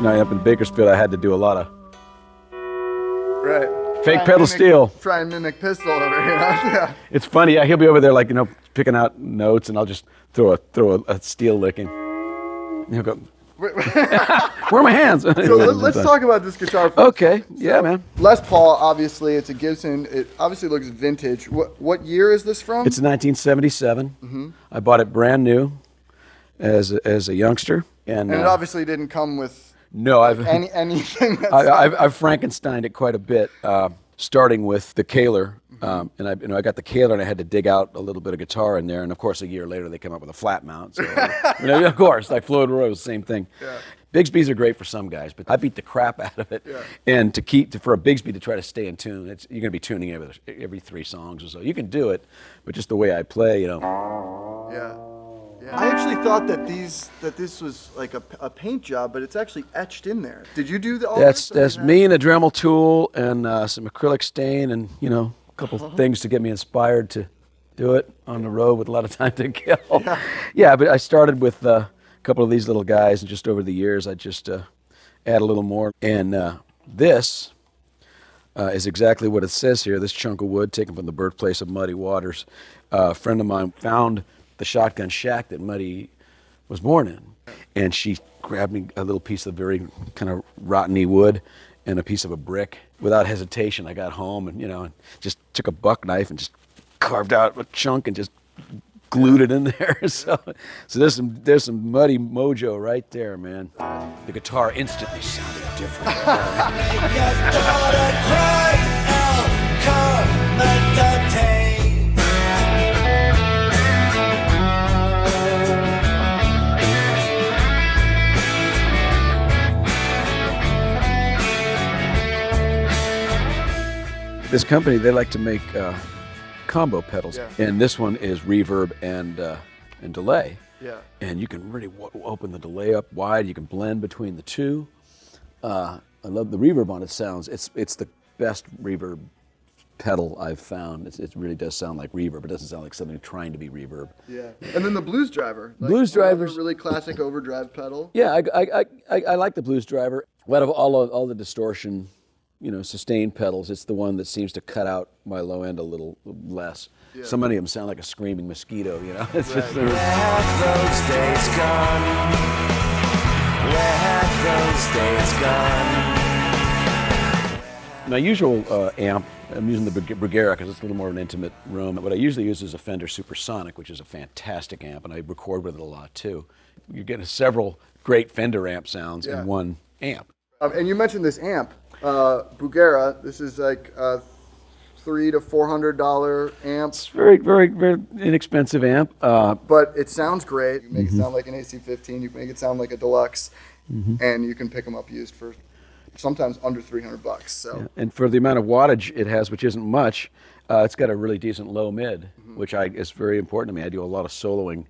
night up in Bakersfield, I had to do a lot of fake Try pedal steel. Try and mimic pistol over here. Yeah. It's funny. Yeah, he'll be over there, like, you know, picking out notes, and I'll just throw a steel licking. And he'll go, where are my hands? So let's talk about this guitar. Okay. Yeah, man. Les Paul, obviously, it's a Gibson. It obviously looks vintage. What year is this from? It's 1977. Mm-hmm. I bought it brand new as a youngster, and it obviously didn't come with anything. I've Frankensteined it quite a bit, starting with the Kaler. And I got the Kaler, and I had to dig out a little bit of guitar in there. And of course, a year later, they came up with a flat mount. So, of course, like Floyd Rose, same thing. Yeah. Bigsby's are great for some guys, but I beat the crap out of it. Yeah. And for a Bigsby to try to stay in tune, you're going to be tuning every 3 songs or so. You can do it, but just the way I play, you know. Yeah. I actually thought that this was like a paint job, but it's actually etched in there. Did you do all that? That's me and a Dremel tool and some acrylic stain and, you know, a couple things to get me inspired to do it on the road with a lot of time to kill. Yeah, but I started with a couple of these little guys, and just over the years I just add a little more. And this is exactly what it says here. This chunk of wood taken from the birthplace of Muddy Waters. A friend of mine found the shotgun shack that Muddy was born in, and she grabbed me a little piece of very kind of rotteny wood and a piece of a brick. Without hesitation, I got home and, you know, just took a buck knife and just carved out a chunk and just glued it in there. So there's some Muddy mojo right there, man. The guitar instantly sounded different. This company, they like to make combo pedals, and this one is reverb and delay. Yeah. And you can really open the delay up wide. You can blend between the two. I love the reverb on it. Sounds it's the best reverb pedal I've found. It really does sound like reverb. It doesn't sound like something trying to be reverb. Yeah. And then the Blues Driver. Blues Driver's really classic overdrive pedal. Yeah, I like the Blues Driver. Out of all the distortion, you know, sustained pedals, it's the one that seems to cut out my low end a little less. Yeah. So many of them sound like a screaming mosquito, you know. It's just Where have those days gone? Where have those days gone? My usual amp, I'm using the BUGERA because it's a little more of an intimate room. What I usually use is a FENDER SUPERSONIC, which is a fantastic amp, and I record with it a lot too. You're getting several great FENDER amp sounds in one amp. And you mentioned this amp. BUGERA, this is like a $300 to $400 amp. It's very, very, very inexpensive amp. But it sounds great. You make it sound like an AC-15. You make it sound like a deluxe, and you can pick them up used for sometimes under $300. So. Yeah. And for the amount of wattage it has, which isn't much, it's got a really decent low mid, which is very important to me. I do a lot of soloing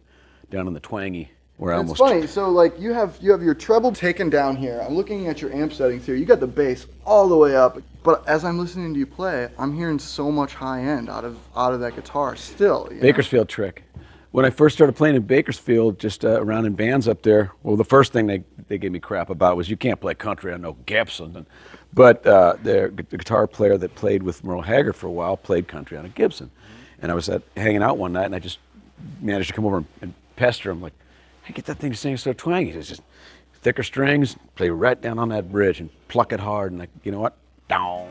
down in the twangy. It's funny, so like you have your treble taken down here. I'm looking at your amp settings here. You got the bass all the way up, but as I'm listening to you play, I'm hearing so much high end out of that guitar still. Bakersfield trick. When I first started playing in Bakersfield, just around in bands up there, well, the first thing they gave me crap about was you can't play country on no Gibson. But the guitar player that played with Merle Haggard for a while played country on a Gibson. And I was hanging out one night, and I just managed to come over and pester him, like, I get that thing to sing so twangy. It's just thicker strings, play right down on that bridge and pluck it hard, and like, you know what? Down.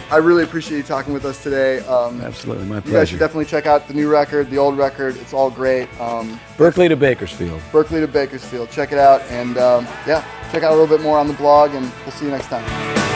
I really appreciate you talking with us today. Absolutely, my pleasure. You guys should definitely check out the new record, the old record. It's all great. Berkeley to Bakersfield. Berkeley to Bakersfield. Check it out, and check out a little bit more on the blog, and we'll see you next time.